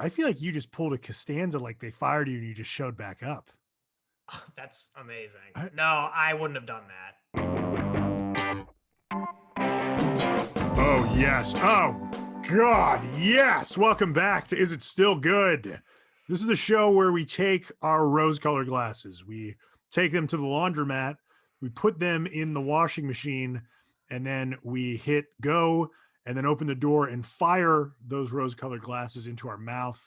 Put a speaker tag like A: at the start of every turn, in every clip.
A: I feel like you just pulled a Costanza, like they fired you and you just showed back up.
B: That's amazing.
A: I,
B: No, I wouldn't have done that.
A: oh, yes. Oh, God, yes. Welcome back to Is It Still Good? This is the show where we take our rose-colored glasses. We take them to the laundromat. We put them in the washing machine, and then we hit go and then open the door and fire those rose-colored glasses into our mouth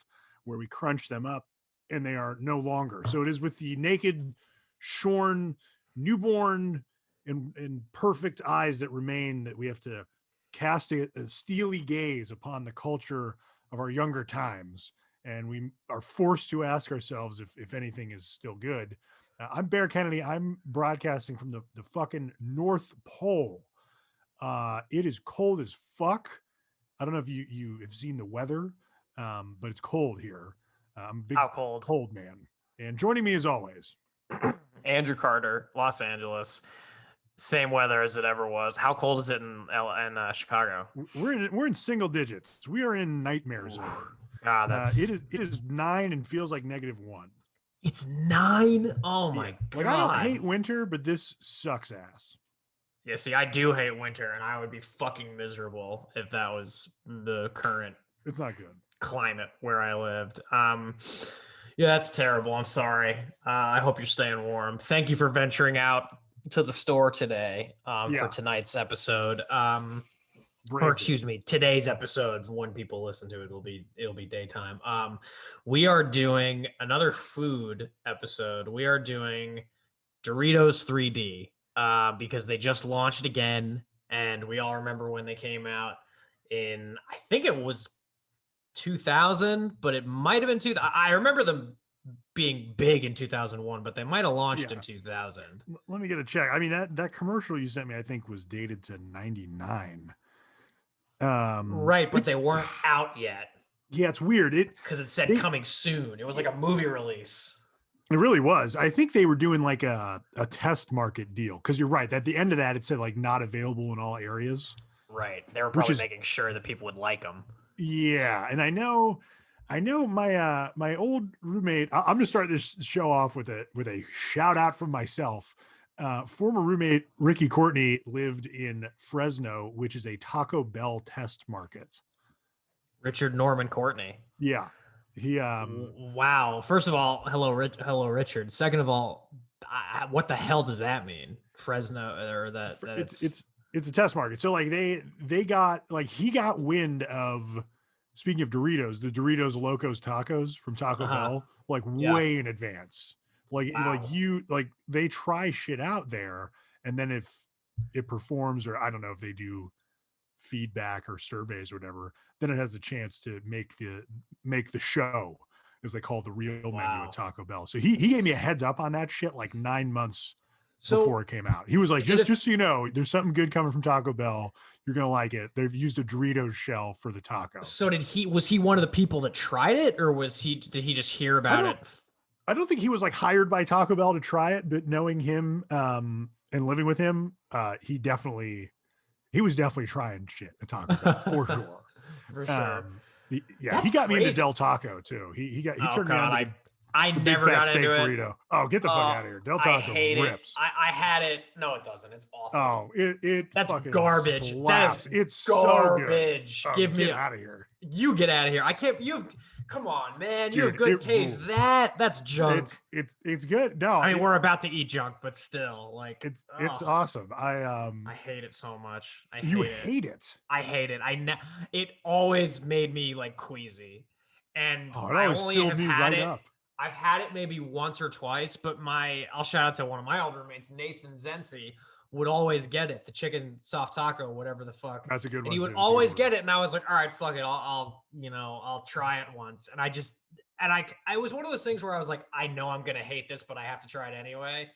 A: where we crunch them up, and they are no longer. So it is with the naked, shorn, newborn, and perfect eyes that remain that we have to cast a steely gaze upon the culture of our younger times. And we are forced to ask ourselves if anything is still good. I'm Bear Kennedy. I'm broadcasting from the fucking North Pole. It is cold as fuck. I don't know if you have seen the weather, but it's cold here. I'm a big
B: How cold?
A: cold man. And joining me as always,
B: Andrew Carter, Los Angeles. Same weather as it ever was. How cold is it in Chicago?
A: we're in single digits. We are in nightmare zone.
B: Ah,
A: It is 9 and feels like -1.
B: it's 9. Oh
A: Yeah.
B: my
A: Like I don't
B: god.
A: hate winter, but this sucks ass.
B: Yeah, see, I do hate winter, and I would be fucking miserable if that was the current
A: It's not good.
B: climate where I lived. Yeah, that's terrible. I'm sorry. I hope you're staying warm. Thank you for venturing out to the store today for tonight's episode. Or excuse me, today's episode. When people listen to it, it'll be daytime. We are doing another food episode. We are doing Doritos 3D because they just launched again, and we all remember when they came out in, I think it was 2000, but it might have been I remember them being big in 2001, but they might have launched in 2000.
A: Let me get a check. I mean, that commercial you sent me, I think, was dated to 99.
B: Right, but they weren't out yet.
A: Yeah, it's weird.
B: Because it said coming soon. It was like a movie release.
A: It really was. I think they were doing like a test market deal, because you're right. At the end of that, it said like not available in all areas.
B: Right. They were probably making sure that people would like them.
A: Yeah, and I know my old roommate. I'm gonna start this show off with a shout out from myself. Former roommate Ricky Courtney lived in Fresno, which is a Taco Bell test market.
B: Richard Norman Courtney.
A: Yeah. He
B: wow. First of all, hello Richard. Second of all, what the hell does that mean? Fresno, or that
A: it's a test market. So like they got, like, he got wind of, speaking of Doritos, the Doritos Locos Tacos from Taco Bell, like way in advance. Like they try shit out there, and then if it performs, or I don't know if they do feedback or surveys or whatever, then it has a chance to make the show, as they call the real menu at Taco Bell. So he gave me a heads up on that shit like 9 months before it came out. He was like, just so you know, there's something good coming from Taco Bell. You're gonna like it. They've used a Doritos shell for the taco.
B: So was he one of the people that tried it, or did he just hear about it?
A: I don't think he was like hired by Taco Bell to try it, but knowing him and living with him, he was definitely trying shit at Taco Bell for sure.
B: For sure.
A: He got me into Del Taco too. He turned me on.
B: I never got into it.
A: Burrito. Oh, get the fuck out of here. Del Taco rips.
B: I had it. No, it doesn't. It's awful.
A: Oh, that's
B: garbage.
A: Slaps.
B: It's
A: garbage.
B: So good.
A: Get out of here.
B: You get out of here. I can't. Come on, man. You have good taste. That's junk.
A: It's good. No,
B: I mean, we're about to eat junk, but still, like,
A: it's awesome. I
B: hate it so much. I
A: hate it.
B: I hate it. It always made me like queasy, and
A: I only have had it.
B: I've had it maybe once or twice, but I'll shout out to one of my old roommates, Nathan Zensi, would always get it, the chicken soft taco, whatever the fuck.
A: That's a good one.
B: And he would always get it, and I was like, all right, fuck it, I'll try it once. And I was one of those things where I was like, I know I'm gonna hate this, but I have to try it anyway.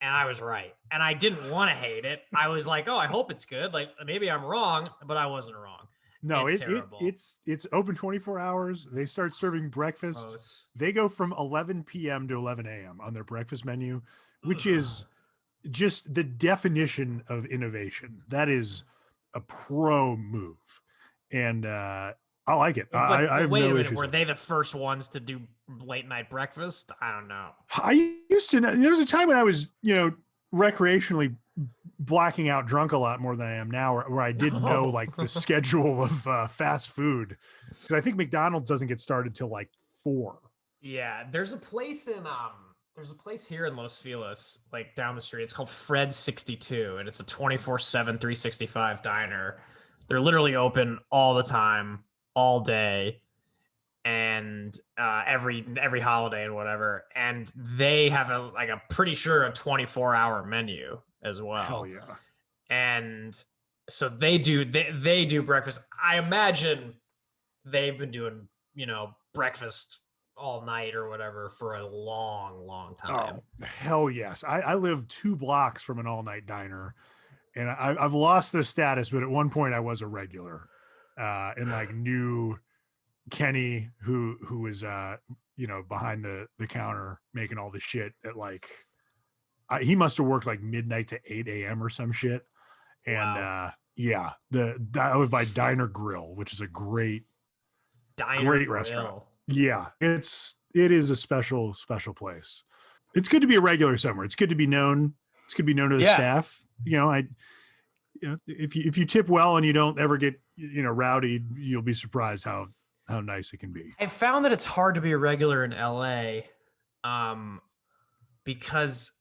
B: And I was right, and I didn't want to hate it. I was like, oh, I hope it's good. Like maybe I'm wrong, but I wasn't wrong.
A: No, it's open 24 hours. They start serving breakfast. Gross. They go from 11 p.m. to 11 a.m. on their breakfast menu, which is just the definition of innovation. That is a pro move. And I like it.
B: But
A: I have
B: wait
A: no
B: a minute,
A: issues.
B: were they the first ones to do late night breakfast? I don't know.
A: I used to know, there was a time when I was, recreationally blacking out drunk a lot more than I am now, where I did know like the schedule of fast food. Because I think McDonald's doesn't get started till like 4.
B: Yeah, there's a place here in Los Feliz, like down the street. It's called Fred's 62, and it's a 24/7, 365 diner. They're literally open all the time, all day, and every holiday and whatever. And they have a pretty sure a 24-hour menu as well.
A: Hell yeah.
B: And so they do breakfast. I imagine they've been doing, breakfast all night or whatever for a long time.
A: Oh, hell yes. I live 2 blocks from an all-night diner, and I've lost this status, but at one point I was a regular, and like knew Kenny, who was behind the counter making all the shit at like, he must have worked like midnight to 8 a.m. or some shit. And
B: wow.
A: Yeah, I live by Diner Grill, which is a great restaurant. Yeah, it is a special place. It's good to be a regular somewhere. It's good to be known. It's good to be known to the staff. If you tip well and you don't ever get rowdy, you'll be surprised how nice it can be.
B: I found that it's hard to be a regular in LA, because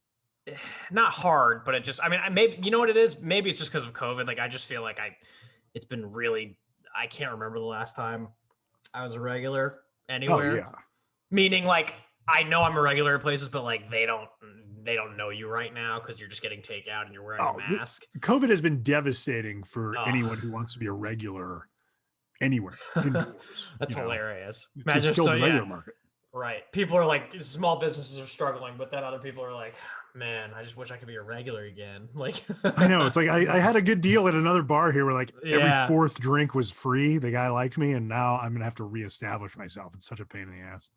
B: not hard, but maybe you know what it is. Maybe it's just because of COVID. Like I just feel like it's been really. I can't remember the last time I was a regular anywhere.
A: Oh, yeah.
B: Meaning like I know I'm a regular at places, but like they don't know you right now because you're just getting takeout and you're wearing a mask.
A: COVID has been devastating for anyone who wants to be a regular anywhere.
B: That's hilarious.
A: Imagine it's killed the regular market.
B: Right. People are like, small businesses are struggling, but then other people are like, man, I just wish I could be a regular again. Like,
A: I know. It's like I had a good deal at another bar here where like every 4th drink was free. The guy liked me, and now I'm gonna have to reestablish myself. It's such a pain in the ass.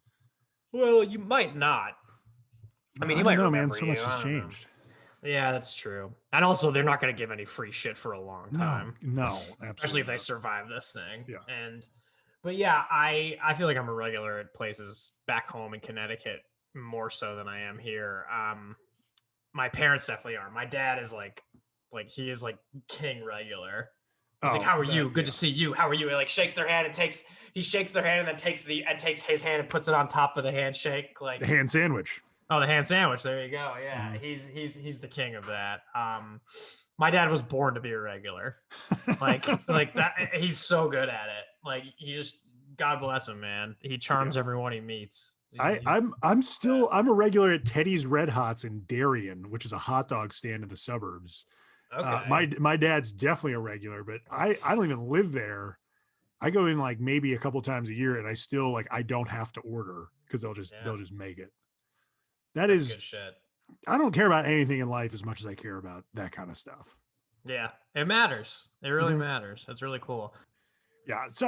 B: Well, you might not. I mean, you might know, man.
A: So much has changed.
B: Yeah, that's true. And also, they're not going to give any free shit for a long time.
A: No, absolutely.
B: Especially if they survive this thing.
A: Yeah.
B: But yeah, I feel like I'm a regular at places back home in Connecticut more so than I am here. My parents definitely are. My dad is like he is like king regular. He's like, "How are you? Good to see you. How are you?" He like shakes their hand and shakes their hand and then takes his hand and puts it on top of the handshake, like
A: the hand sandwich.
B: Oh, the hand sandwich. There you go. Yeah, he's the king of that. My dad was born to be a regular. Like that. He's so good at it. Like he just, God bless him, man. He charms everyone he meets.
A: I'm a regular at Teddy's Red Hots in Darien, which is a hot dog stand in the suburbs. Okay. My dad's definitely a regular, but I don't even live there. I go in like maybe a couple times a year, and I still like I don't have to order because they'll just make it. That's good shit. I don't care about anything in life as much as I care about that kind of stuff.
B: Yeah, it matters. It really matters. That's really cool.
A: Yeah. So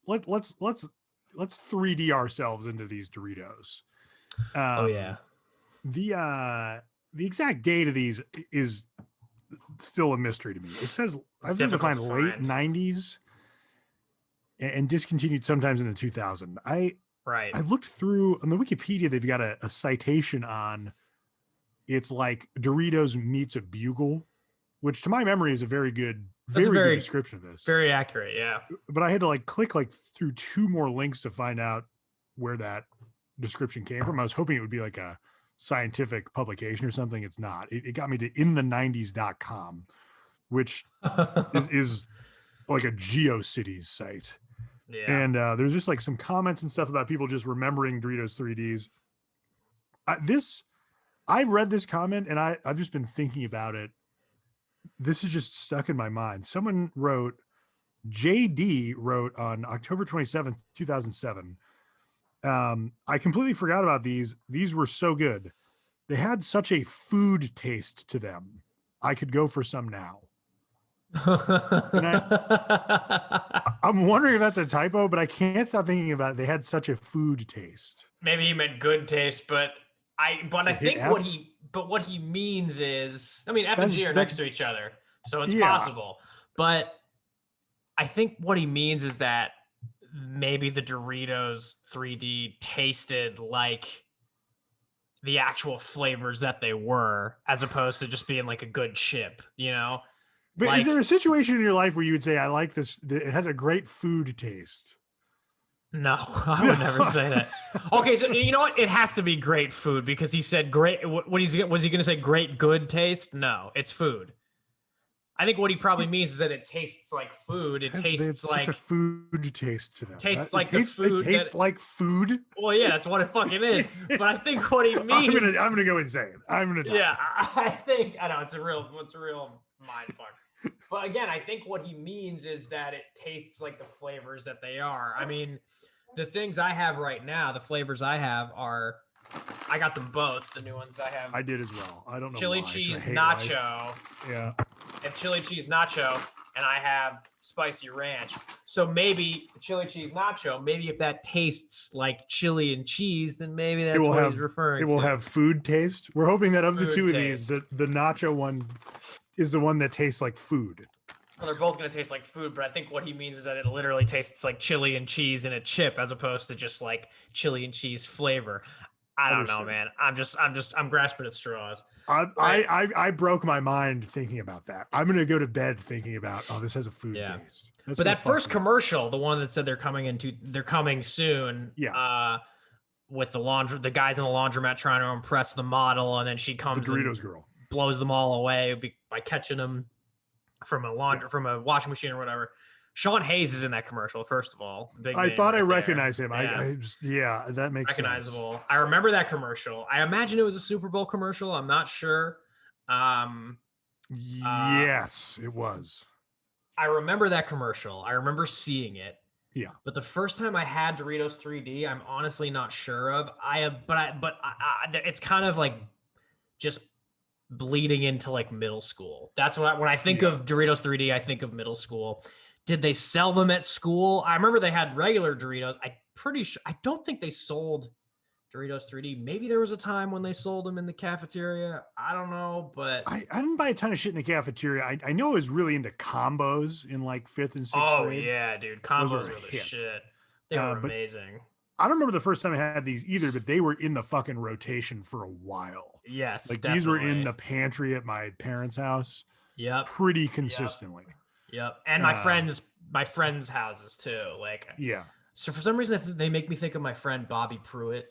A: let's 3D ourselves into these Doritos. The exact date of these is still a mystery to me. It says I've been to find late 90s and discontinued sometimes in the 2000s. I looked through on the Wikipedia. They've got a citation on it's like Doritos meets a bugle, which to my memory is a very good description of this.
B: Very accurate, yeah.
A: But I had to like click like through 2 more links to find out where that description came from. I was hoping it would be like a scientific publication or something. It's not. It got me to inthe90s.com, which is like a GeoCities site. Yeah. And there's just like some comments and stuff about people just remembering Doritos 3Ds. I read this comment and I've just been thinking about it. This is just stuck in my mind. Someone wrote, JD wrote on October 27th, 2007. I completely forgot about these. These were so good. They had such a food taste to them. I could go for some now. I'm wondering if that's a typo, but I can't stop thinking about it. They had such a food taste.
B: Maybe he meant good taste, but I think what he means is, I mean, F and G are next to each other, so it's possible. But I think what he means is that maybe the Doritos 3D tasted like the actual flavors that they were, as opposed to just being like a good chip, you know?
A: But
B: like,
A: is there a situation in your life where you would say, I like this, it has a great food taste?
B: No, I would never say that. Okay, so you know what? It has to be great food because he said great. What was he going to say? Great good taste? No, it's food. I think what he probably means is that it tastes like food. It
A: They have
B: tastes
A: such a
B: like
A: food taste to them.
B: tastes
A: It
B: like the
A: tastes, it
B: food
A: tastes
B: that.
A: like food.
B: Well, yeah, that's what it fucking is. But I think what he means.
A: I'm gonna go insane. I'm gonna die.
B: Yeah, I think I know it's a real mind fuck. But again, I think what he means is that it tastes like the flavors that they are. I mean, the things I have right now, the flavors I have are, I got them both. The new ones I have.
A: I did as well. I don't know
B: Chili
A: why,
B: cheese
A: nacho.
B: nacho.
A: Yeah.
B: And chili cheese nacho, and I have spicy ranch. So maybe chili cheese nacho, maybe if that tastes like chili and cheese, then maybe that's what he's referring to.
A: It will have food taste. We're hoping that of the two of
B: taste.
A: these, the nacho one is the one that tastes like food.
B: Well, they're both going to taste like food, but I think what he means is that it literally tastes like chili and cheese in a chip as opposed to just like chili and cheese flavor. I don't know, man. I'm grasping at straws.
A: I broke my mind thinking about that. I'm gonna go to bed thinking about, oh, this has a food taste.
B: But that first commercial, the one that said they're coming soon.
A: Yeah.
B: With the guys in the laundromat trying to impress the model, and then she comes,
A: the Doritos girl,
B: blows them all away by catching them from from a washing machine or whatever. Sean Hayes is in that commercial, first of all.
A: I thought I recognized him. That makes
B: recognizable.
A: sense.
B: I remember that commercial. I imagine it was a Super Bowl commercial. I'm not sure.
A: Yes, it was.
B: I remember that commercial. I remember seeing it.
A: Yeah.
B: But the first time I had Doritos 3D, I'm honestly not sure of. It's kind of like just bleeding into like middle school. That's when I think of Doritos 3D, I think of middle school. Did they sell them at school? I remember they had regular Doritos. I don't think they sold Doritos 3D. Maybe there was a time when they sold them in the cafeteria. I don't know, but
A: I didn't buy a ton of shit in the cafeteria. I know I was really into combos in like 5th and 6th grade.
B: Oh yeah, dude. Combos were the shit. They were amazing.
A: I don't remember the first time I had these either, but they were in the fucking rotation for a while.
B: Yes,
A: like definitely. These were in the pantry at my parents' house.
B: Yep.
A: Pretty consistently.
B: Yep. And my friends' houses too. Like,
A: yeah.
B: So for some reason they make me think of my friend Bobby Pruitt.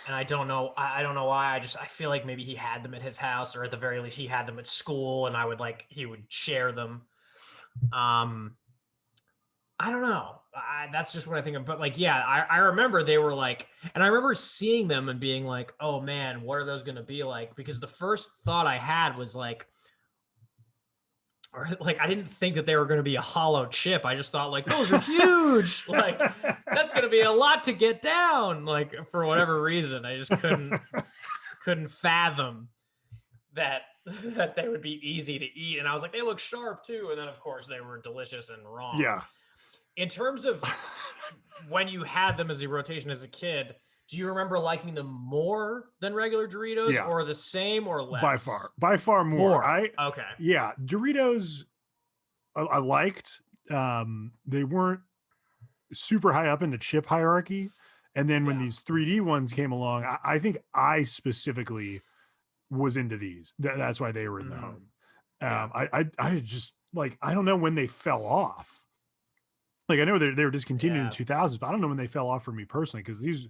B: And I don't know why. I feel like maybe he had them at his house, or at the very least he had them at school, and he would share them. I don't know. That's just what I think of. But like, yeah, I remember they were like, and I remember seeing them and being like, oh man, what are those going to be like? Because the first thought I had was like, or like, I didn't think that they were going to be a hollow chip. I just thought like, those are huge. Like, that's going to be a lot to get down. Like, for whatever reason, I just couldn't fathom that they would be easy to eat. And I was like, they look sharp too. And then of course they were delicious and wrong.
A: Yeah.
B: In terms of when you had them as a rotation as a kid, do you remember liking them more than regular Doritos, or the same, or less?
A: By far more.
B: Okay.
A: Yeah, Doritos I liked. They weren't super high up in the chip hierarchy. And then when these 3D ones came along, I think I specifically was into these. That's why they were in the home. I just like, I don't know when they fell off. Like, I know they were discontinued in 2000s, but I don't know when they fell off for me personally, because these,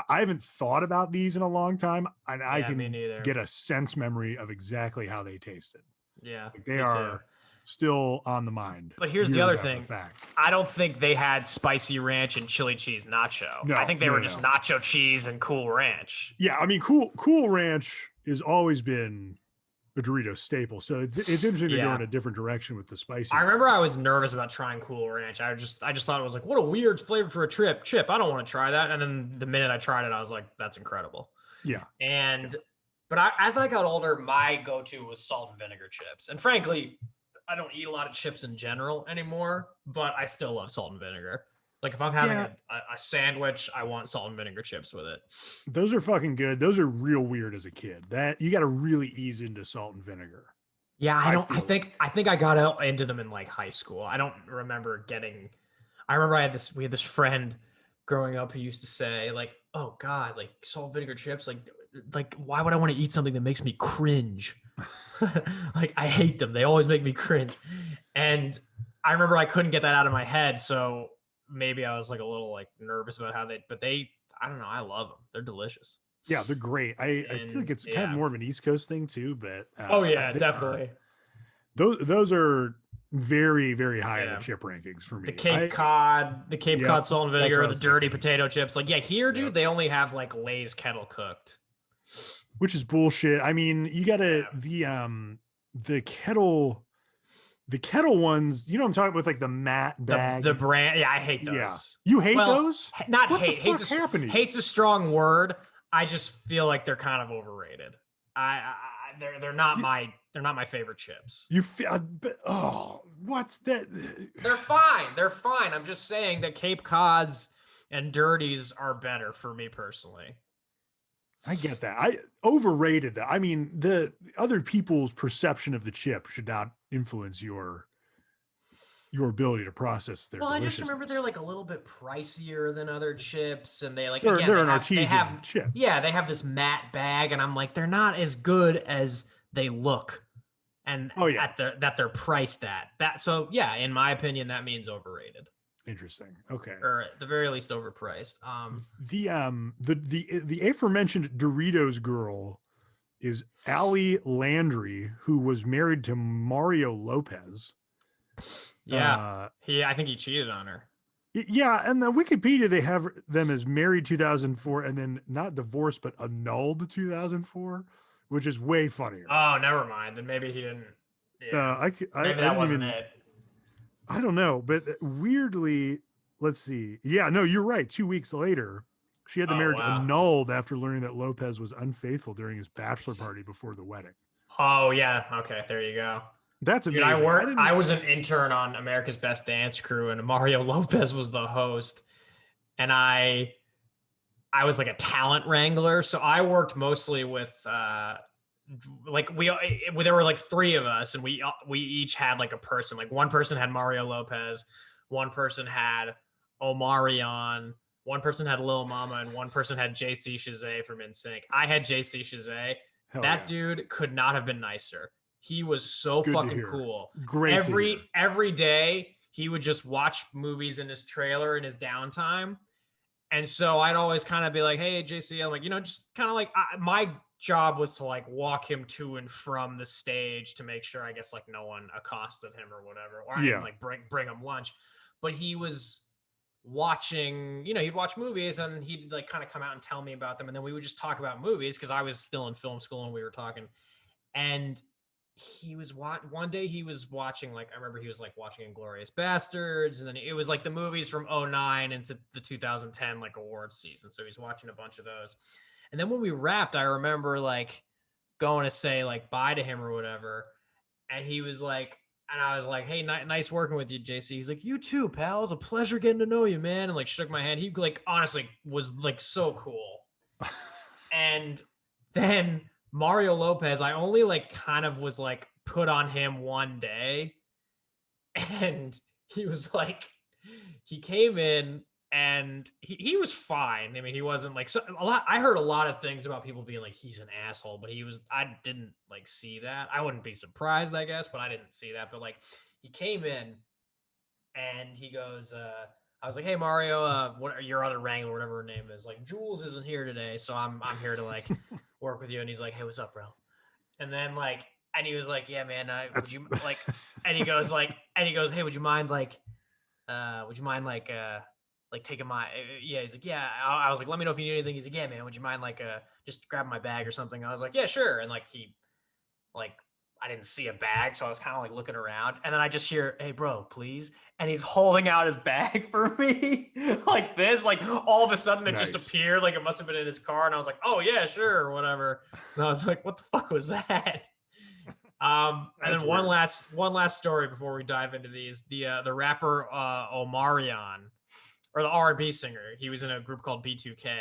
A: I haven't thought about these in a long time, and I can get a sense memory of exactly how they tasted.
B: Yeah,
A: like they are still on the mind.
B: But here's the other thing. I don't think they had spicy ranch and chili cheese nacho. No, I think they were just nacho cheese and Cool Ranch.
A: Yeah, I mean, Cool Ranch has always been a Doritos staple, so it's interesting to go in a different direction with the spicy.
B: I remember I was nervous about trying Cool Ranch. I just thought it was like, what a weird flavor for a chip. I don't want to try that. And then the minute I tried it, I was like, that's incredible.
A: Yeah.
B: But as I got older, my go-to was salt and vinegar chips. And frankly, I don't eat a lot of chips in general anymore, but I still love salt and vinegar. Like if I'm having a sandwich, I want salt and vinegar chips with it.
A: Those are fucking good. Those are real weird as a kid. That you got to really ease into salt and vinegar.
B: Yeah, I think I got into them in like high school. I don't remember getting. I remember we had this friend growing up who used to say like, "Oh God, like salt vinegar chips, like why would I want to eat something that makes me cringe?" Like I hate them. They always make me cringe. And I remember I couldn't get that out of my head, so maybe I was like a little like nervous about but I don't know, I love them. They're delicious.
A: Yeah, they're great. I feel like it's kind of more of an East Coast thing too, but
B: oh yeah, definitely.
A: Those are very, very high in the chip rankings for
B: The
A: me.
B: Cape Cod salt and vinegar, the dirty
A: thinking.
B: potato chips. Like, yeah, here, dude, they only have like Lay's kettle cooked.
A: Which is bullshit. I mean, you gotta the kettle ones, you know what I'm talking about, with like the matte bag.
B: The brand, yeah, I hate those.
A: Yeah. You hate those?
B: Not
A: what
B: hate.
A: The fuck happened to you?
B: Hate's a strong word. I just feel like they're kind of overrated. They're not my favorite chips.
A: You feel what's that?
B: They're fine. They're fine. I'm just saying that Cape Cods and Dirties are better for me personally.
A: I get that. I overrated that. I mean, the other people's perception of the chip should not influence your ability to process their.
B: Well, I just remember they're like a little bit pricier than other chips, and they're
A: an artesian chip.
B: Yeah, they have this matte bag, and I'm like, they're not as good as they look, and that they're priced at. So yeah, in my opinion, that means overrated.
A: Interesting. Okay.
B: Or at the very least overpriced.
A: The aforementioned Doritos girl is Allie Landry, who was married to Mario Lopez.
B: Yeah. I think he cheated on her.
A: Yeah, and the Wikipedia, they have them as married 2004 and then not divorced but annulled 2004, which is way funnier.
B: Oh, never mind. Then maybe he didn't. Yeah. Maybe that wasn't it.
A: I don't know, but weirdly, let's see. Yeah, no, you're right. 2 weeks later, she had the marriage annulled after learning that Lopez was unfaithful during his bachelor party before the wedding.
B: Oh, yeah. Okay, there you go.
A: That's amazing.
B: Dude, I was an intern on America's Best Dance Crew, and Mario Lopez was the host. And I was like a talent wrangler, so I worked mostly with there were like three of us, and we each had like a person. Like one person had Mario Lopez, one person had Omarion, one person had Lil Mama, and one person had JC Chazé from NSYNC. I had JC Chazé. That dude could not have been nicer. He was so fucking cool.
A: Great.
B: Every day he would just watch movies in his trailer in his downtime. And so I'd always kind of be like, hey, JC, I'm like, just kind of like my job was to like walk him to and from the stage to make sure, I guess, like no one accosted him or whatever, or I didn't like bring him lunch. But he was watching, he'd watch movies and he'd like kind of come out and tell me about them, and then we would just talk about movies because I was still in film school and we were talking. And he was one day he was watching, like, I remember he was like watching Inglourious Bastards, and then it was like the movies from 2009 into the 2010 like awards season, so he's watching a bunch of those. And then when we wrapped, I remember like going to say like bye to him or whatever, and he was like, and I was like, hey, nice working with you, JC. He's like, you too, pal. It was a pleasure getting to know you, man. And like shook my hand. He like honestly was like so cool. And then Mario Lopez, I only like kind of was like put on him one day, and he was like, he came in and he was fine. I mean, he wasn't like I heard a lot of things about people being like, he's an asshole, but I didn't like see that. I wouldn't be surprised, I guess, but I didn't see that. But like he came in and he goes, I was like, hey Mario, what are your other wrangler, whatever her name is? Like, Jules isn't here today, so I'm here to like work with you. And he's like, hey, what's up, bro? And then like, and he was like, yeah, man, would you like? And he goes, hey, would you mind like taking my? Yeah, he's like, yeah. I was like, let me know if you need anything. He's like, yeah, man, would you mind like just grabbing my bag or something? I was like, yeah, sure. And like I didn't see a bag, so I was kind of like looking around, and then I just hear, hey bro, please. And he's holding out his bag for me like this, like all of a sudden it just appeared, like it must have been in his car. And I was like, oh yeah, sure, or whatever. And I was like, what the fuck was that? And then one last story before we dive into these. The rapper Omarion, or the R&B singer, he was in a group called B2K,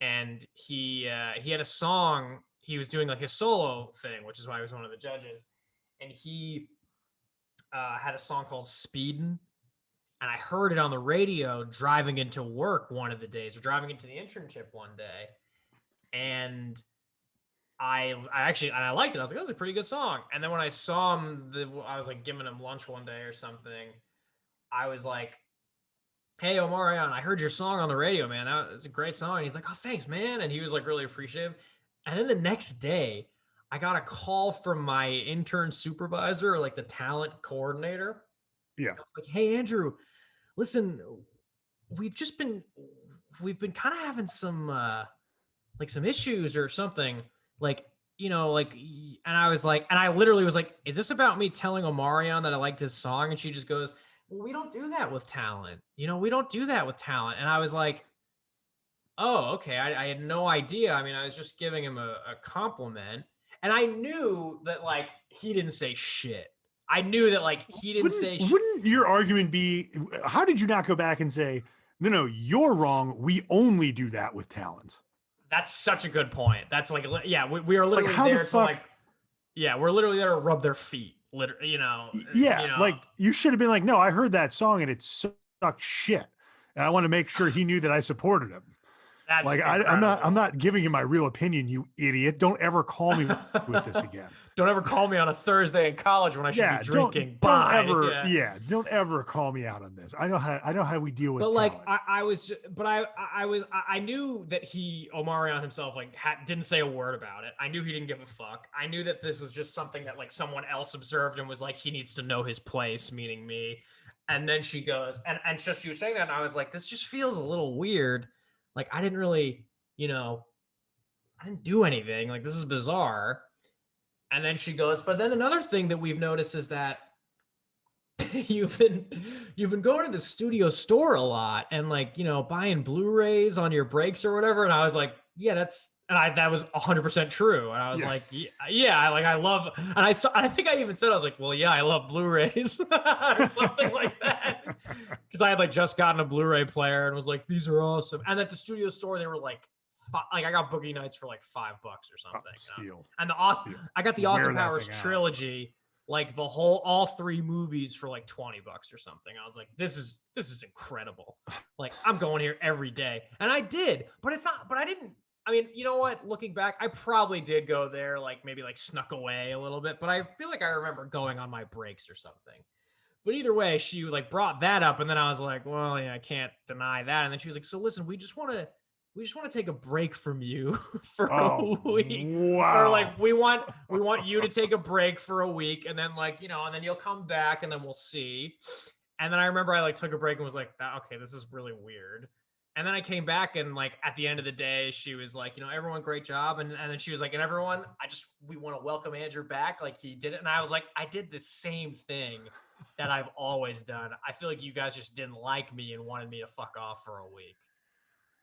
B: and he had a song. He was doing like his solo thing, which is why he was one of the judges. and he had a song called Speedin', and I heard it on the radio driving into work one of the days, or driving into the internship one day, and I actually, and I liked it. I was like, "That was a pretty good song." And then when I saw him, I was like giving him lunch one day or something. I was like, "Hey, Omarion, I heard your song on the radio, man. That was a great song." And he's like, "Oh, thanks, man." And he was like really appreciative. And then the next day, I got a call from my intern supervisor, or like the talent coordinator.
A: Yeah.
B: I was like, "Hey, Andrew, listen, we've been kind of having some like some issues or something, like, like," and I was like, and I literally was like, "Is this about me telling Omarion that I liked his song?" And she just goes, "Well, we don't do that with talent. We don't do that with talent." And I was like, "Oh, okay." I had no idea. I mean, I was just giving him a compliment, and I knew that like he didn't say shit. I knew that like he didn't say shit.
A: Wouldn't your argument be, how did you not go back and say, no, you're wrong, we only do that with talent?
B: That's such a good point. That's like, yeah, we are literally
A: like,
B: there to like, yeah, we're literally there to rub their feet.
A: Yeah, like you should have been like, no, I heard that song and it sucked shit, and I want to make sure he knew that I supported him.
B: That's
A: like I'm not giving you my real opinion, you idiot. Don't ever call me with this again.
B: Don't ever call me on a Thursday in college when I should be drinking.
A: Don't ever, don't ever call me out on this. I know how we deal with.
B: But
A: talent.
B: like I knew that Omarion himself like didn't say a word about it. I knew he didn't give a fuck. I knew that this was just something that like someone else observed and was like, he needs to know his place, meaning me. And then she goes, and so she was saying that, and I was like, this just feels a little weird. Like, I didn't really, I didn't do anything. Like, this is bizarre. And then she goes, but then another thing that we've noticed is that you've been going to the studio store a lot and like, buying Blu-rays on your breaks or whatever. And I was like, yeah, that was 100% true. And I was like, yeah, like I love, and I think I even said, I was like, well, yeah, I love Blu-rays or something like that. Cause I had like just gotten a Blu-ray player and was like, these are awesome. And at the studio store, they were like I got boogie nights for like $5 or something.
A: Steal.
B: And I got the Austin Powers trilogy, like all 3 movies for like $20 or something. I was like, this is incredible. Like, I'm going here every day. And I did, but I didn't. I mean, you know what? Looking back, I probably did go there, like maybe like snuck away a little bit, but I feel like I remember going on my breaks or something. But either way, she like brought that up, and then I was like, well, yeah, I can't deny that. And then she was like, so listen, we just want to take a break from you for a week.
A: Wow.
B: Or like we want you to take a break for a week, and then like, and then you'll come back and then we'll see. And then I remember I like took a break and was like, okay, this is really weird. And then I came back, and like at the end of the day, she was like, everyone, great job. And then she was like, and everyone, we want to welcome Andrew back. Like he did it. And I was like, I did the same thing that I've always done. I feel like you guys just didn't like me and wanted me to fuck off for a week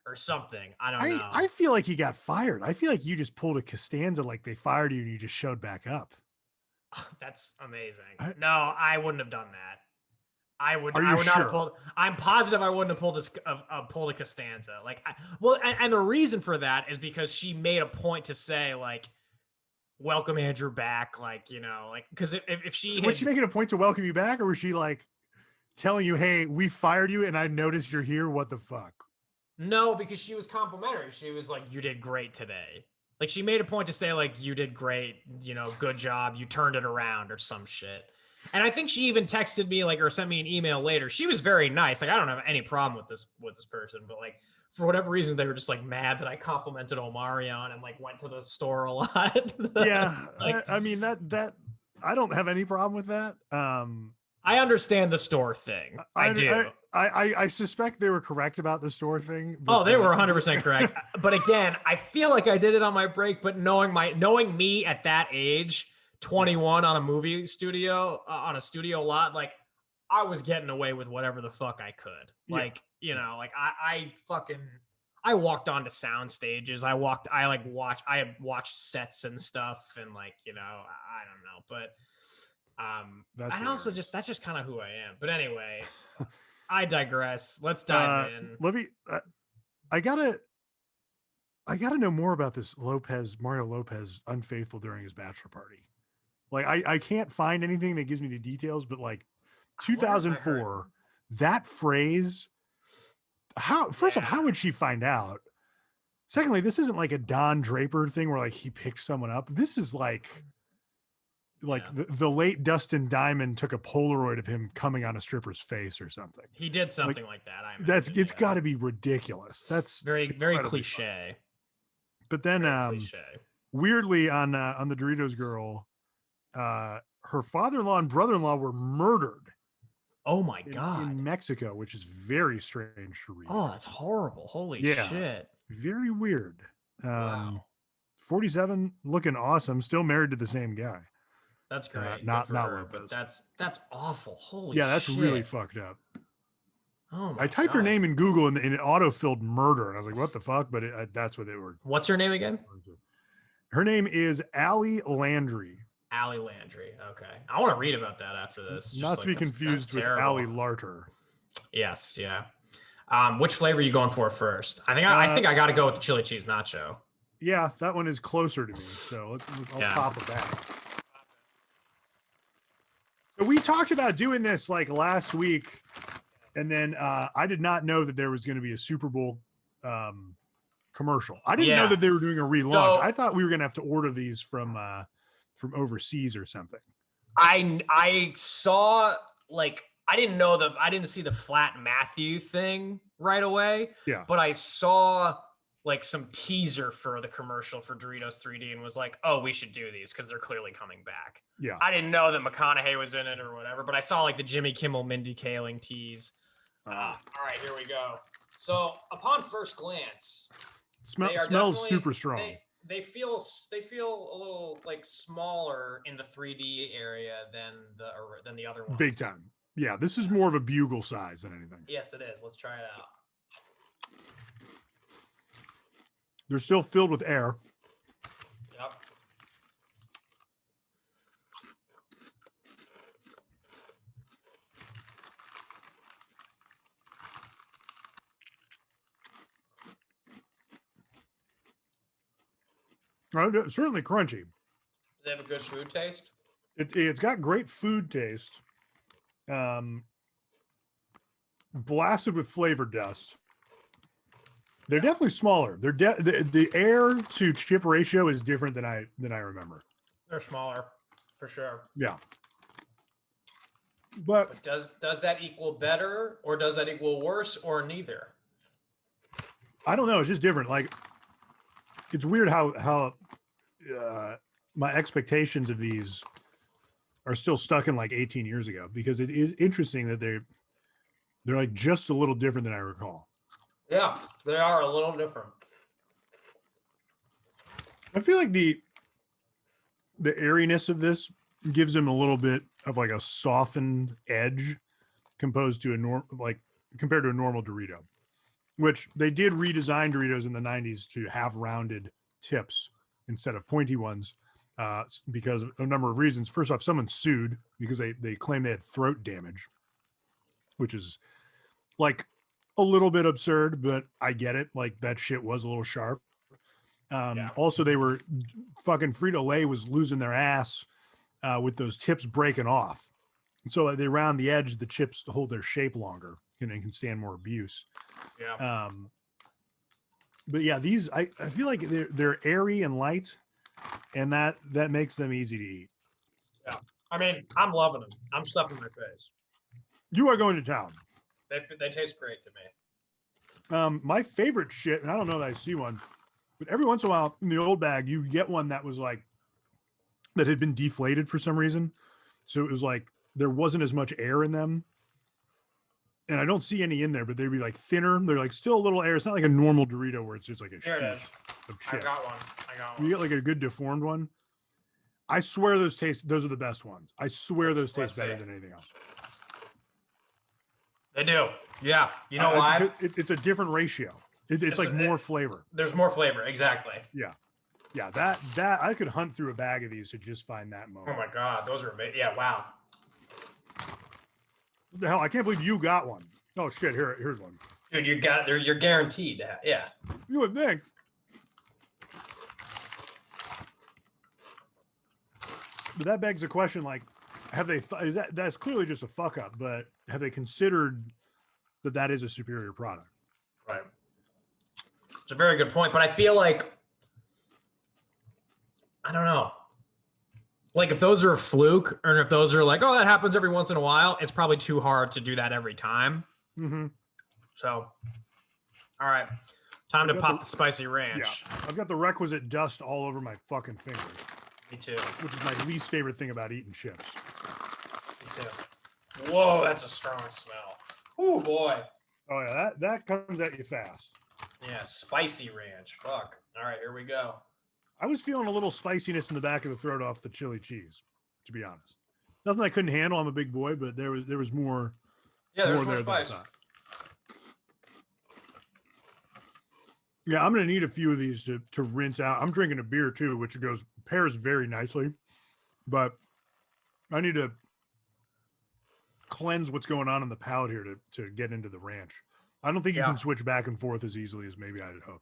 B: or something. I don't know.
A: I feel like he got fired. I feel like you just pulled a Costanza, like they fired you and you just showed back up.
B: That's amazing. No, I wouldn't have done that. I would
A: not
B: have pulled. I'm positive I wouldn't have pulled a Costanza. Like, and the reason for that is because she made a point to say like, welcome Andrew back. Like, like, because if she
A: was she making a point to welcome you back, or was she like telling you, hey, we fired you and I noticed you're here? What the fuck?
B: No, because she was complimentary. She was like, you did great today. Like, she made a point to say like, you did great, good job. You turned it around or some shit. And I think she even texted me like, or sent me an email later. She was very nice. Like, I don't have any problem with this person, but like, for whatever reason, they were just like mad that I complimented Omarion and like went to the store a lot.
A: Yeah.
B: Like,
A: I mean, that I don't have any problem with that.
B: I understand the store thing. I do.
A: I suspect they were correct about the store thing.
B: They were 100% correct. But again, I feel like I did it on my break, but knowing me at that age, 21 on a movie studio, on a studio lot, like I was getting away with whatever the fuck I could. Like, like I walked onto sound stages. I watched sets and stuff, and like, I don't know, but that's just kind of who I am. But anyway, I digress. Let's dive in.
A: Let me I gotta know more about this Mario Lopez unfaithful during his bachelor party. Like I can't find anything that gives me the details, but like
B: I wonder if I
A: 2004, that phrase. How first off, how would she find out? Secondly, this isn't like a Don Draper thing where like he picked someone up. This is like the late Dustin Diamond took a Polaroid of him coming on a stripper's face or something.
B: He did something like that.
A: It's got to be ridiculous. That's
B: very cliche.
A: Fun. But then weirdly on the Doritos girl, her father-in-law and brother-in-law were murdered.
B: Oh my God.
A: In Mexico, which is very strange to read.
B: Oh, that's horrible. Holy shit.
A: Very weird.
B: Wow.
A: 47, looking awesome, still married to the same guy.
B: That's great.
A: Not
B: her, but that's awful. Holy
A: that's
B: shit.
A: really fucked up.
B: Oh my
A: I typed her name in Google and it auto-filled murder, and I was like, what the fuck? But that's what they were.
B: What's her name again?
A: Her name is Allie Landry.
B: Allie Landry. Okay. I want to read about that after this.
A: Just not to be confused with Allie Larter.
B: Yes, yeah. Which flavor are you going for first? I think I got to go with the chili cheese nacho.
A: Yeah, that one is closer to me, so I'll top of that. So we talked about doing this like last week, and then I did not know that there was going to be a Super Bowl commercial. I didn't know that they were doing a relaunch. So, I thought we were going to have to order these from overseas or something.
B: I saw like I didn't see the Flat Matthew thing right away.
A: Yeah,
B: but I saw like some teaser for the commercial for Doritos 3D and was like, oh, we should do these because they're clearly coming back.
A: Yeah.
B: I didn't know that McConaughey was in it or whatever, but I saw like the Jimmy Kimmel, Mindy Kaling tease. All right, here we go. So upon first glance,
A: smells super strong.
B: They feel a little like smaller in the 3D area than the other ones.
A: Big time. Yeah, this is more of a bugle size than anything.
B: Yes, it is. Let's try it out.
A: They're still filled with air.
B: Yep.
A: Certainly crunchy.
B: Do they have a good food taste?
A: It's got great food taste. Blasted with flavor dust. They're definitely smaller. The air to chip ratio is different than I remember.
B: They're smaller, for sure.
A: Yeah. But
B: does that equal better, or does that equal worse, or neither?
A: I don't know. It's just different. Like, it's weird how my expectations of these are still stuck in like 18 years ago, because it is interesting that they're like just a little different than I recall.
B: Yeah, they are a little different.
A: I feel like the airiness of this gives them a little bit of like a softened edge compared to a normal Dorito, which they did redesign Doritos in the 90s to have rounded tips instead of pointy ones, because of a number of reasons. First off, someone sued because they claim they had throat damage, which is like a little bit absurd, but I get it. Like, that shit was a little sharp. Also, they were fucking Frito-Lay was losing their ass with those tips breaking off. And so they round the edge of the chips to hold their shape longer and can stand more abuse.
B: Yeah.
A: But yeah, these I feel like they're airy and light, and that makes them easy to eat.
B: Yeah. I mean, I'm loving them. I'm stuffing my face.
A: You are going to town.
B: They taste great to me.
A: My favorite shit, and I don't know that I see one, but every once in a while in the old bag, you get one that was like, that had been deflated for some reason. So it was like, there wasn't as much air in them. And I don't see any in there, but they'd be like thinner. They're like still a little air. It's not like a normal Dorito where it's just like a sheet of chip.
B: I got one.
A: You get like a good deformed one. I swear those are the best ones. I swear those taste better than anything else.
B: They do. Yeah. You know why?
A: It's a different ratio. It's like more flavor.
B: There's more flavor. Exactly.
A: Yeah. Yeah. That I could hunt through a bag of these to just find that moment.
B: Oh my God. Those are amazing. Yeah. Wow.
A: What the hell? I can't believe you got one. Oh shit. Here's one.
B: Dude, you're guaranteed to have. Yeah.
A: You would think. that begs the question, like, have they, that's clearly just a fuck up, but have they considered that is a superior product?
B: Right. It's a very good point, but I feel like, I don't know. Like if those are a fluke, or if those are like, oh, that happens every once in a while, it's probably too hard to do that every time.
A: Mm-hmm.
B: So, all right, time to pop the spicy ranch.
A: Yeah, I've got the requisite dust all over my fucking fingers.
B: Me too.
A: Which is my least favorite thing about eating chips.
B: Me too. Whoa, that's a strong smell. Oh boy.
A: Oh yeah, that comes at you fast.
B: Yeah, spicy ranch. Fuck. All right, here we go.
A: I was feeling a little spiciness in the back of the throat off the chili cheese, to be honest. Nothing I couldn't handle. I'm a big boy, but there was more.
B: Yeah, there's more spice.
A: Yeah, I'm gonna need a few of these to rinse out. I'm drinking a beer too, which pairs very nicely, but I need to cleanse what's going on in the palate here to get into the ranch. I don't think you can switch back and forth as easily as maybe I had hoped.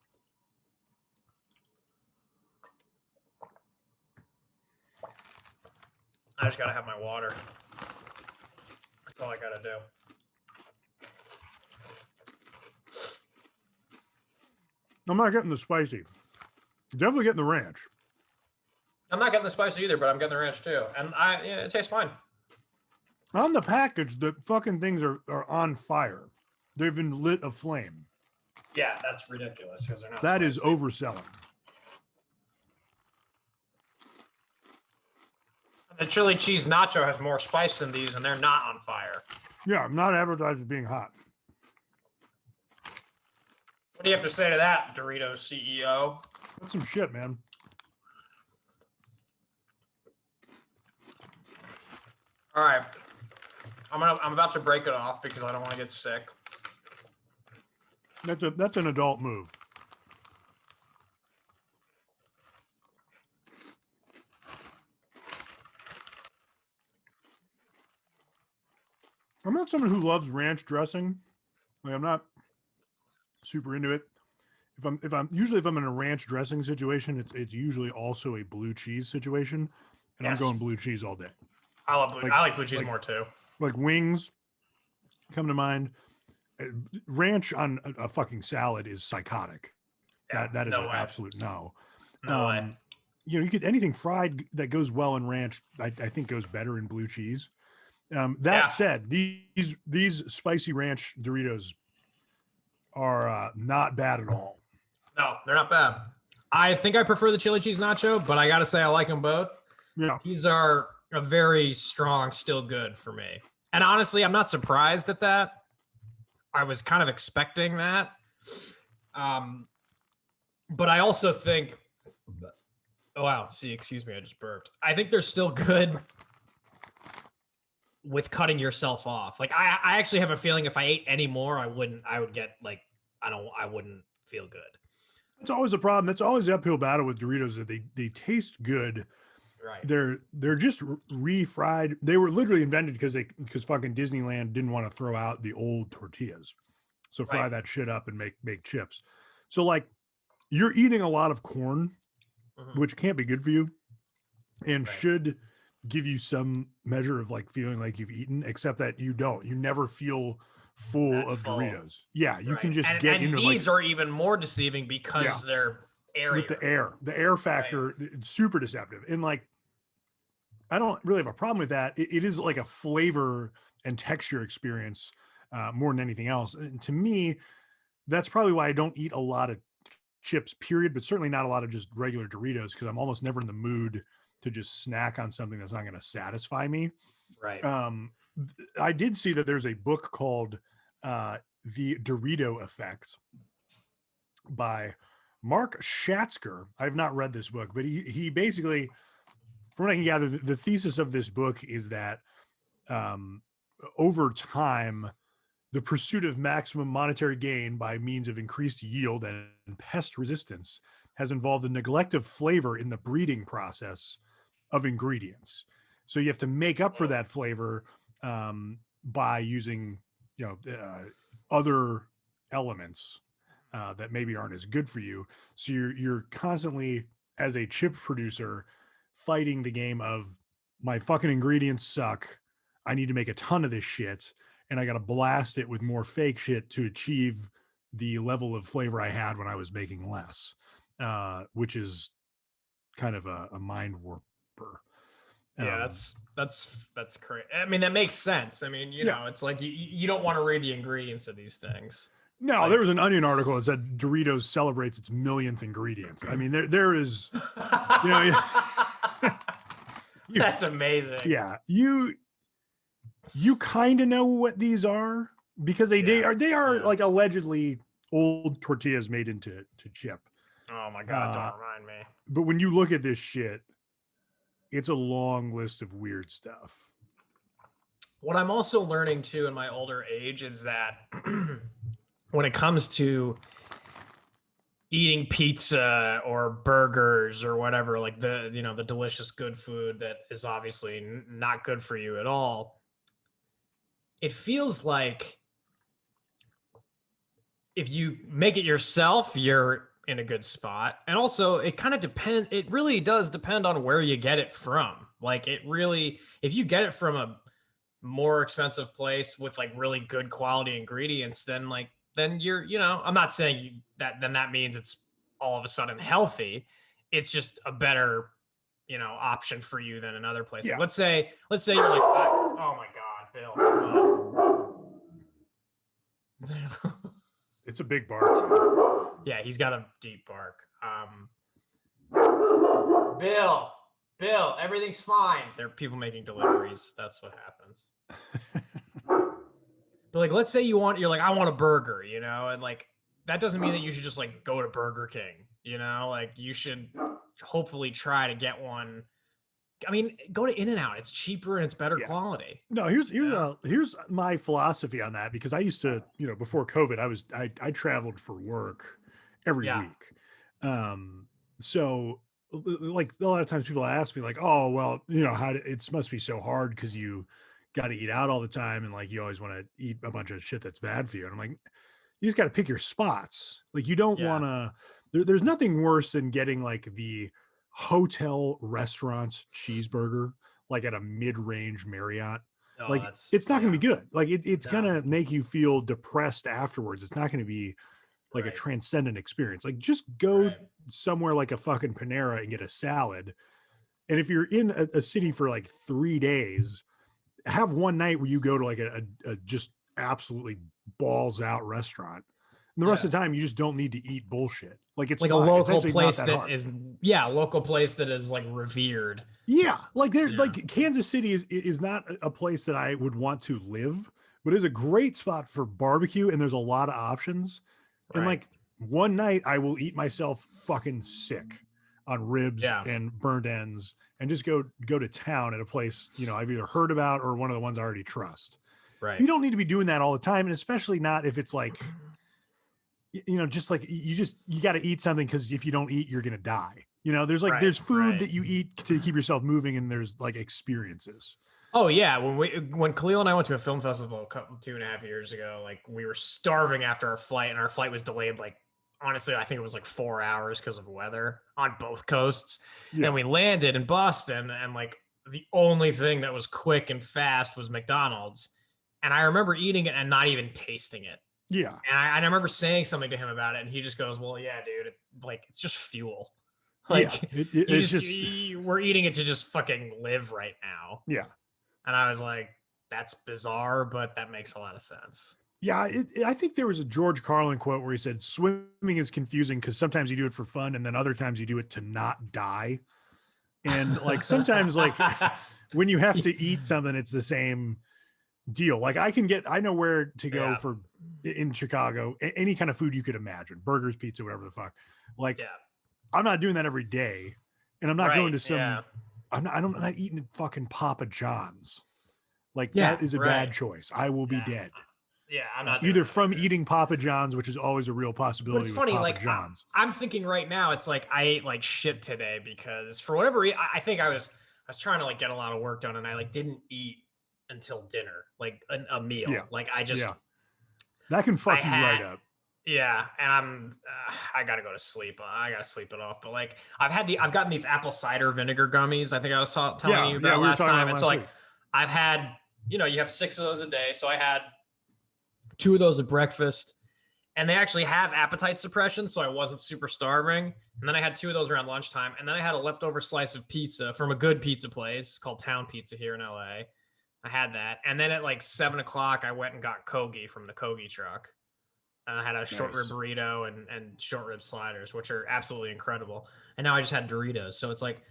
B: I just gotta have my water. That's all I gotta do.
A: I'm not getting the spicy. Definitely getting the ranch.
B: I'm not getting the spicy either, but I'm getting the ranch too, and it tastes fine.
A: On the package, the fucking things are on fire. They've been lit aflame.
B: Yeah, that's ridiculous because they're not.
A: That is overselling.
B: The chili cheese nacho has more spice than these, and they're not on fire.
A: Yeah, I'm not advertised as being hot.
B: What do you have to say to that, Doritos CEO?
A: That's some shit, man.
B: All right, I'm about to break it off because I don't want to get sick.
A: That's an adult move. I'm not someone who loves ranch dressing. Like I'm not super into it. If I'm in a ranch dressing situation, it's usually also a blue cheese situation, and I'm going blue cheese all day.
B: I love blue. I like blue cheese more too.
A: Like wings come to mind. Ranch on a fucking salad is psychotic. Yeah, that is an absolute no.
B: No way.
A: You know, you could anything fried that goes well in ranch. I think goes better in blue cheese. That said, these spicy ranch Doritos are not bad at all.
B: No, they're not bad. I think I prefer the chili cheese nacho, but I got to say I like them both.
A: Yeah,
B: these are a very strong, still good for me. And honestly, I'm not surprised at that. I was kind of expecting that. But I also think, oh wow, excuse me, I just burped. I think they're still good with cutting yourself off. Like I actually have a feeling if I ate any more, I would get like, I wouldn't feel good.
A: It's always a problem. That's always the uphill battle with Doritos, that they taste good.
B: Right.
A: They're just refried. They were literally invented because fucking Disneyland didn't want to throw out the old tortillas. So fry that shit up and make chips. So like you're eating a lot of corn, which can't be good for you and should give you some measure of like feeling like you've eaten, except that you don't. You never feel full of Doritos. Yeah, you can just get into
B: these are even more deceiving because they're airier.
A: With the air factor, it's super deceptive. And like I don't really have a problem with that. It is like a flavor and texture experience more than anything else. And to me, that's probably why I don't eat a lot of chips, period, but certainly not a lot of just regular Doritos, because I'm almost never in the mood to just snack on something that's not going to satisfy me.
B: Right.
A: I did see that there's a book called The Dorito Effect by Mark Schatzker. I've not read this book, but he basically, from what I can gather, the thesis of this book is that over time, the pursuit of maximum monetary gain by means of increased yield and pest resistance has involved the neglect of flavor in the breeding process of ingredients. So you have to make up for that flavor by using, other elements that maybe aren't as good for you. So you're constantly, as a chip producer, fighting the game of my fucking ingredients suck. I need to make a ton of this shit, and I got to blast it with more fake shit to achieve the level of flavor I had when I was making less, which is kind of a mind warper.
B: Yeah, that's crazy. I mean, that makes sense. I mean, you know, it's like you don't want to read the ingredients of these things.
A: No,
B: like,
A: there was an Onion article that said Doritos celebrates its millionth ingredient. I mean, there is, you know,
B: that's amazing.
A: Yeah, you kind of know what these are because they are like allegedly old tortillas made into chip.
B: Oh my god, don't remind me.
A: But when you look at this shit, it's a long list of weird stuff.
B: What I'm also learning too in my older age is that when it comes to eating pizza or burgers or whatever, like the delicious good food that is obviously not good for you at all, it feels like if you make it yourself, you're in a good spot. And also it really does depend on where you get it from. Like if you get it from a more expensive place with like really good quality ingredients, then you're, I'm not saying that means it's all of a sudden healthy. It's just a better, option for you than another place.
A: Yeah.
B: Like, let's say you're like, oh my God, Bill.
A: It's a big bark.
B: Yeah, he's got a deep bark. Bill, everything's fine. There are people making deliveries. That's what happens. But like, let's say you're like, I want a burger, and like, that doesn't mean that you should just like go to Burger King, like you should hopefully try to get one. I mean, go to In-N-Out. It's cheaper and it's better quality.
A: No, here's my philosophy on that, because I used to, before COVID, I traveled for work every week. So like a lot of times people ask me like, oh, well, it must be so hard because you got to eat out all the time. And like, you always want to eat a bunch of shit that's bad for you. And I'm like, you just got to pick your spots. Like you don't want to, there's nothing worse than getting like the hotel restaurants cheeseburger, like at a mid-range Marriott. Like it's not going to be good. Like it's going to make you feel depressed afterwards. It's not going to be like a transcendent experience. Like just go somewhere like a fucking Panera and get a salad. And if you're in a city for like 3 days, have one night where you go to like a just absolutely balls out restaurant. And the rest of the time, you just don't need to eat bullshit. Like it's
B: like
A: fine.
B: A local place that is, a local place that is like revered.
A: Yeah, like like Kansas City is not a place that I would want to live, but it's a great spot for barbecue, and there's a lot of options. And like one night, I will eat myself fucking sick on ribs and burnt ends, and just go to town at a place I've either heard about or one of the ones I already trust.
B: Right.
A: You don't need to be doing that all the time, and especially not if it's like, just like you got to eat something, because if you don't eat, you're gonna die. There's food that you eat to keep yourself moving, and there's like experiences.
B: Oh yeah, when Khalil and I went to a film festival 2.5 years ago, like we were starving after our flight, and our flight was delayed like, honestly, I think it was like 4 hours because of weather on both coasts. Yeah. And we landed in Boston, and like the only thing that was quick and fast was McDonald's. And I remember eating it and not even tasting it.
A: Yeah.
B: And I remember saying something to him about it, and he just goes, well, yeah, dude, it's just fuel. Like it's just we're eating it to just fucking live right now.
A: Yeah.
B: And I was like, that's bizarre, but that makes a lot of sense.
A: Yeah, I think there was a George Carlin quote where he said, swimming is confusing because sometimes you do it for fun, and then other times you do it to not die. And like sometimes like when you have to eat something, it's the same deal. Like I know where to go for in Chicago, any kind of food you could imagine, burgers, pizza, whatever the fuck. Like I'm not doing that every day, and I'm not going to some, I'm not eating fucking Papa John's. Like that is a bad choice. I will be dead.
B: Yeah, I'm not
A: either from eating Papa John's, which is always a real possibility.
B: But it's funny,
A: Papa
B: like
A: John's.
B: I'm thinking right now, it's like I ate like shit today because for whatever reason, I think I was trying to like get a lot of work done, and I like didn't eat until dinner, like a meal.
A: Yeah.
B: Like I just
A: that can fuck you right up.
B: Yeah, and I gotta go to sleep. I gotta sleep it off. But like, I've gotten these apple cider vinegar gummies. I think I was telling you about
A: we were
B: last
A: talking
B: time.
A: about
B: And
A: last
B: so
A: week.
B: like, I've had, you have 6 of those a day. So I had 2 of those at breakfast, and they actually have appetite suppression, so I wasn't super starving. And then I had 2 of those around lunchtime, and then I had a leftover slice of pizza from a good pizza place called Town Pizza here in LA. I had that, and then at like 7 o'clock, I went and got Kogi from the Kogi truck. I had a short rib burrito and short rib sliders, which are absolutely incredible. And now I just had Doritos. So it's like,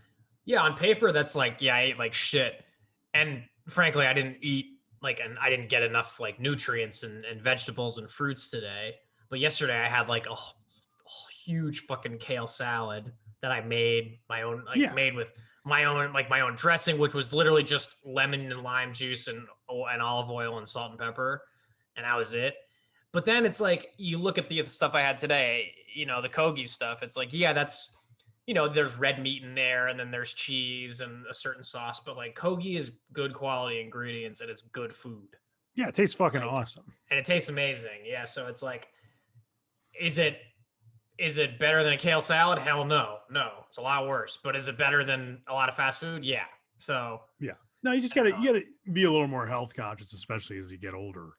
B: yeah, on paper, that's like, yeah, I ate like shit. And frankly, I didn't eat and I didn't get enough like nutrients and vegetables and fruits today. But yesterday I had like a huge fucking kale salad that I made my own, made with my own dressing, which was literally just lemon and lime juice and olive oil and salt and pepper. And that was it. But then it's like, you look at the stuff I had today, the Kogi stuff. It's like, yeah, that's, there's red meat in there, and then there's cheese and a certain sauce. But like, Kogi is good quality ingredients, and it's good food.
A: Yeah, it tastes fucking awesome.
B: And it tastes amazing. Yeah. So it's like, is it better than a kale salad? Hell no. No, it's a lot worse. But is it better than a lot of fast food? Yeah. So
A: yeah. No, you gotta be a little more health conscious, especially as you get older.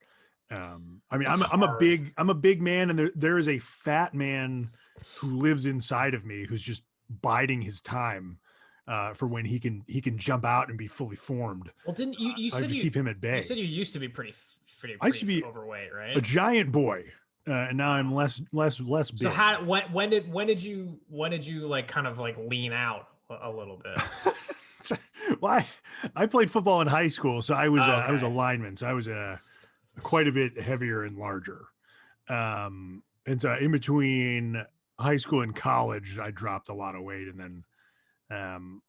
A: I mean, I'm a big man, and there is a fat man who lives inside of me who's just biding his time for when he can jump out and be fully formed.
B: Well, didn't you
A: said you keep him at bay?
B: You said you used to be pretty
A: I used to be
B: overweight, right?
A: A giant boy, and now I'm less big.
B: So when did you like kind of like lean out a little bit?
A: Well, I played football in high school, so I was a lineman, so I was quite a bit heavier and larger. And so in between high school and college, I dropped a lot of weight, and then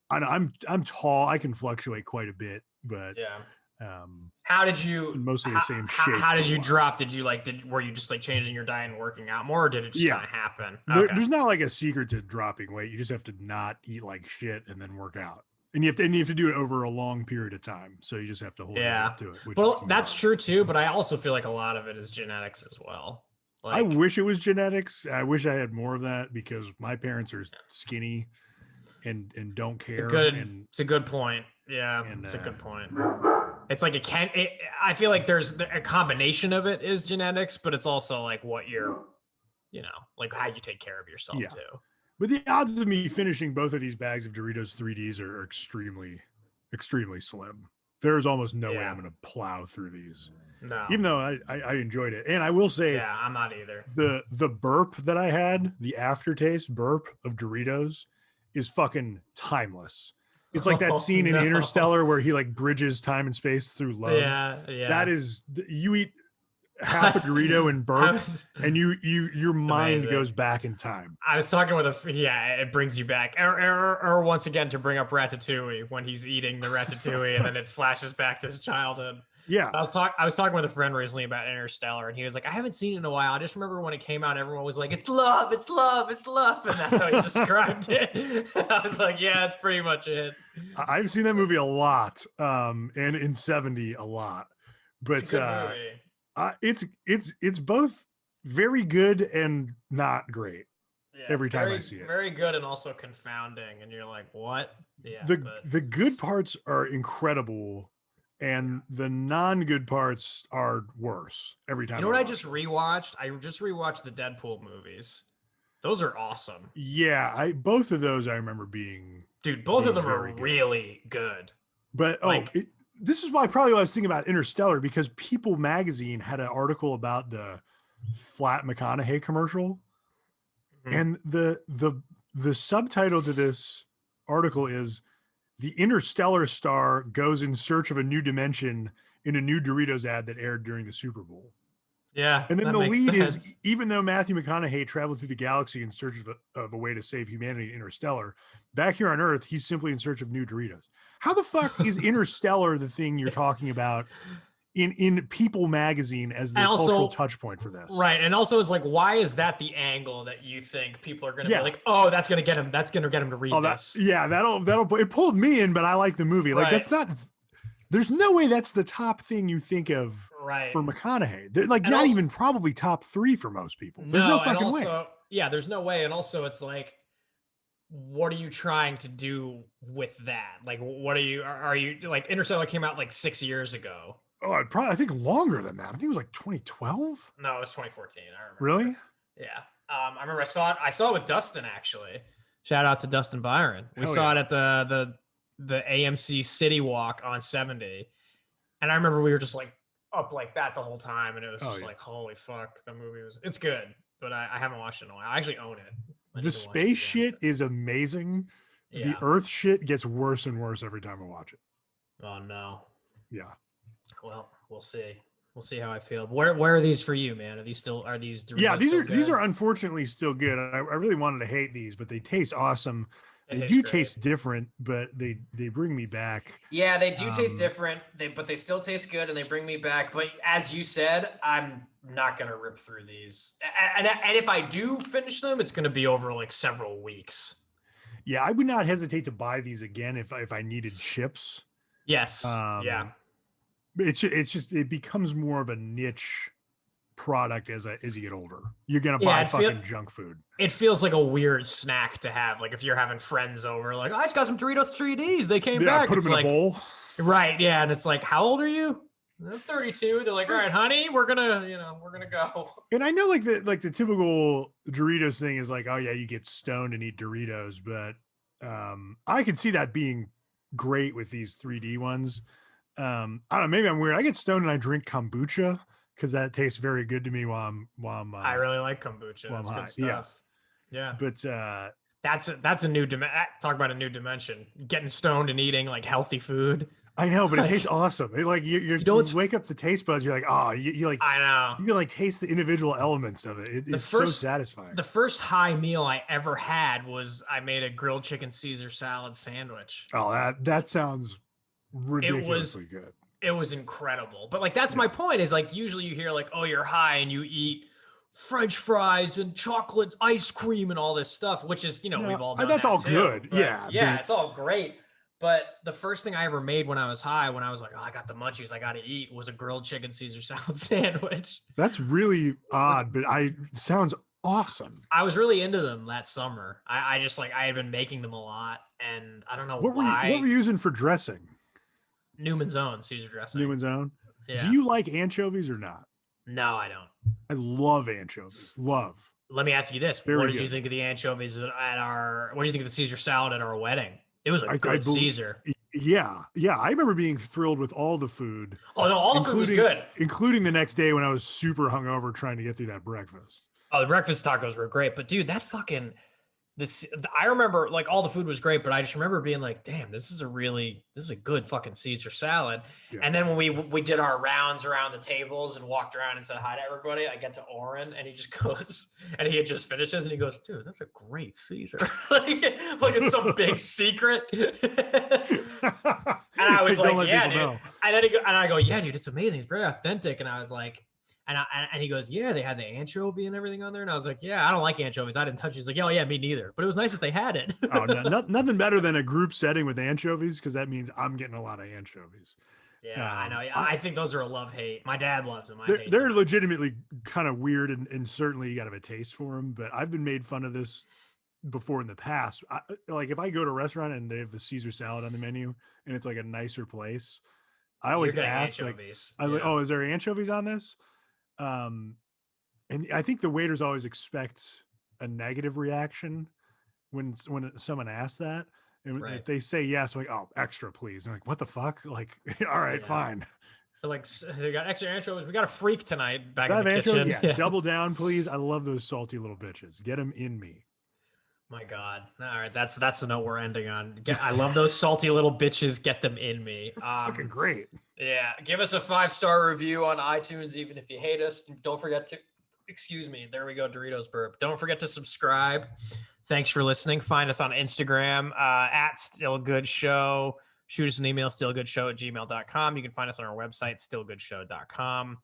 A: I'm tall. I can fluctuate quite a bit, but
B: how did you
A: mostly the same shape?
B: How did you drop? Were you just like changing your diet and working out more, or did it just kind of happen?
A: There's not like a secret to dropping weight. You just have to not eat like shit and then work out. And you have to do it over a long period of time. So you just have to hold yourself to it.
B: Well, that's true too, but I also feel like a lot of it is genetics as well.
A: I wish it was genetics. I wish I had more of that, because my parents are skinny and don't care.
B: It's a good point. Yeah, it's a good point. It's like I feel like there's a combination of it is genetics, but it's also like what you're, like how you take care of yourself too.
A: But the odds of me finishing both of these bags of Doritos 3Ds are extremely, extremely slim. There's almost no way I'm going to plow through these.
B: No.
A: Even though I enjoyed it. And I will say,
B: I'm not either.
A: The burp that I had, the aftertaste burp of Doritos, is fucking timeless. It's like that scene in Interstellar where he like bridges time and space through love.
B: Yeah.
A: That is, you eat half a Dorito and burp, and your mind goes back in time.
B: I was talking with it brings you back. Or once again, to bring up Ratatouille, when he's eating the Ratatouille and then it flashes back to his childhood.
A: Yeah.
B: I was talking with a friend recently about Interstellar, and he was like, I haven't seen it in a while. I just remember when it came out, everyone was like, it's love, it's love, it's love. And that's how he described it. I was like, yeah, that's pretty much it.
A: I've seen that movie a lot. And in 70 a lot. But it's both very good and not great. Every time I see it,
B: very good and also confounding, and you're like, what? Yeah.
A: The good parts are incredible, and the non-good parts are worse every time.
B: You know what I just rewatched? I just rewatched the Deadpool movies. Those are awesome.
A: Yeah, both of those I remember being.
B: Dude, both of them are really good.
A: But this is why probably I was thinking about Interstellar, because People magazine had an article about the flat McConaughey commercial. And the subtitle to this article is "The Interstellar Star Goes in Search of a New Dimension in a New Doritos ad that aired during the Super Bowl."
B: Yeah.
A: And then the lead is, even though Matthew McConaughey traveled through the galaxy in search of a way to save humanity in Interstellar, back here on Earth, he's simply in search of new Doritos. How the fuck is Interstellar the thing you're talking about in People magazine as the cultural touch point for this?
B: Right. And also it's like, why is that the angle that you think people are going to be like, oh, that's going to get him. That's going to get him to read this.
A: Yeah, that'll it pulled me in, but I like the movie. Like, that's not There's no way that's the top thing you think of
B: Right.
A: for McConaughey. They're like
B: And
A: not
B: also,
A: even probably top 3 for most people. There's
B: no,
A: no
B: and
A: fucking
B: also,
A: way.
B: yeah, there's no way. And also, it's like, what are you trying to do with that? Like, what are you like? Interstellar came out like 6 years ago.
A: Oh, I think longer than that. I think it was like 2012.
B: No, it was 2014. I remember.
A: Really?
B: Yeah. I remember I saw it with Dustin actually. Shout out to Dustin Byron. We
A: Hell
B: saw
A: yeah.
B: it at the AMC City Walk on 70. And I remember we were just like up like that the whole time, and it was just like, holy fuck, the movie it's good, but I haven't watched it in a while. I actually own it.
A: The space shit is amazing.
B: Yeah.
A: The Earth shit gets worse and worse every time I watch it.
B: Oh no.
A: Yeah.
B: Well, we'll see. We'll see how I feel. Where are these for you, man? Are these Doritos?
A: Yeah, these are unfortunately still good. I really wanted to hate these, but they taste awesome. They do taste different, but they bring me back.
B: Yeah, they do taste different. But they still taste good, and they bring me back. But as you said, I'm not gonna rip through these. And if I do finish them, it's gonna be over like several weeks.
A: Yeah, I would not hesitate to buy these again if I needed chips.
B: Yes. Yeah.
A: It's just it becomes more of a niche product as you get older. You're gonna buy fucking junk food.
B: It feels like a weird snack to have, like if you're having friends over, like I just got some Doritos 3Ds. They came back.
A: Put them in a bowl.
B: Right? Yeah, and it's like, how old are you? I'm 32. They're like, all right, honey, we're gonna go.
A: And I know like the typical Doritos thing is like, oh yeah, you get stoned and eat Doritos, but I could see that being great with these 3D ones. I don't know, maybe I'm weird. I get stoned and I drink kombucha because that tastes very good to me while I'm
B: I really like kombucha. That's good stuff. Yeah.
A: But
B: that's a new dimension. Talk about a new dimension. Getting stoned and eating like healthy food.
A: I know, but it tastes awesome. It, like you wake up the taste buds. You're like, oh, you like.
B: I know.
A: You can like taste the individual elements of it. It's so satisfying.
B: The first high meal I ever had was I made a grilled chicken Caesar salad sandwich.
A: Oh, that sounds ridiculously good.
B: It was incredible. But like that's my point is like usually you hear like, oh, you're high and you eat French fries and chocolate ice cream and all this stuff, which is, we've all done
A: that's
B: that
A: all
B: too.
A: good.
B: But,
A: yeah,
B: it's all great. But the first thing I ever made when I was high, when I was like, oh, I got the munchies, I got to eat, was a grilled chicken Caesar salad sandwich.
A: That's really odd, but sounds awesome.
B: I was really into them that summer. I just like, I had been making them a lot, and I don't know why.
A: What were you using for dressing?
B: Newman's Own Caesar dressing.
A: Newman's Own?
B: Yeah.
A: Do you like anchovies or not?
B: No, I don't.
A: I love anchovies. Love.
B: Let me ask you this. What did you think of the anchovies what did you think of the Caesar salad at our wedding? It was a good Caesar.
A: Yeah. I remember being thrilled with all the food.
B: Oh, no, all the food was good.
A: Including the next day when I was super hungover trying to get through that breakfast.
B: Oh, the breakfast tacos were great. But, dude, I remember, like, all the food was great, but I just remember being like, damn, this is a good fucking Caesar salad. Yeah. And then when we did our rounds around the tables and walked around and said hi to everybody, I get to Oren and he just goes, and he had just finished this and he goes, dude, that's a great Caesar. like it's some big secret. And I was like, yeah, dude. Know. And I go, yeah, dude, it's amazing. It's very authentic. And I was like, and he goes, yeah, they had the anchovy and everything on there. And I was like, yeah, I don't like anchovies. I didn't touch it. He's like, oh, yeah, me neither. But it was nice that they had it.
A: Nothing better than a group setting with anchovies because that means I'm getting a lot of anchovies.
B: Yeah, I know. I think those are a love-hate. My dad loves them.
A: They're legitimately kind of weird and certainly you got to have a taste for them. But I've been made fun of this before in the past. Like if I go to a restaurant and they have the Caesar salad on the menu and it's like a nicer place, I always ask, like, oh, is there anchovies on this? And I think the waiters always expect a negative reaction when someone asks that. And if they say yes, like, oh, extra, please. I'm like, what the fuck? Like, all right, fine.
B: They're like, they got extra anchovies. We got a freak tonight back in the kitchen.
A: Yeah, double down, please. I love those salty little bitches. Get them in me.
B: My God. All right. That's the note we're ending on. I love those salty little bitches. Get them in me.
A: Fucking great.
B: Yeah. Give us a 5-star review on iTunes, even if you hate us. Don't forget to, there we go. Doritos burp. Don't forget to subscribe. Thanks for listening. Find us on Instagram, at StillGoodShow. Shoot us an email, stillgoodshow@gmail.com. You can find us on our website, stillgoodshow.com.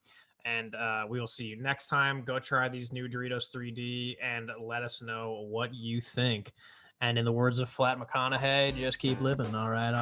B: And we will see you next time. Go try these new Doritos 3D and let us know what you think. And in the words of Flat McConaughey, just keep living. All right.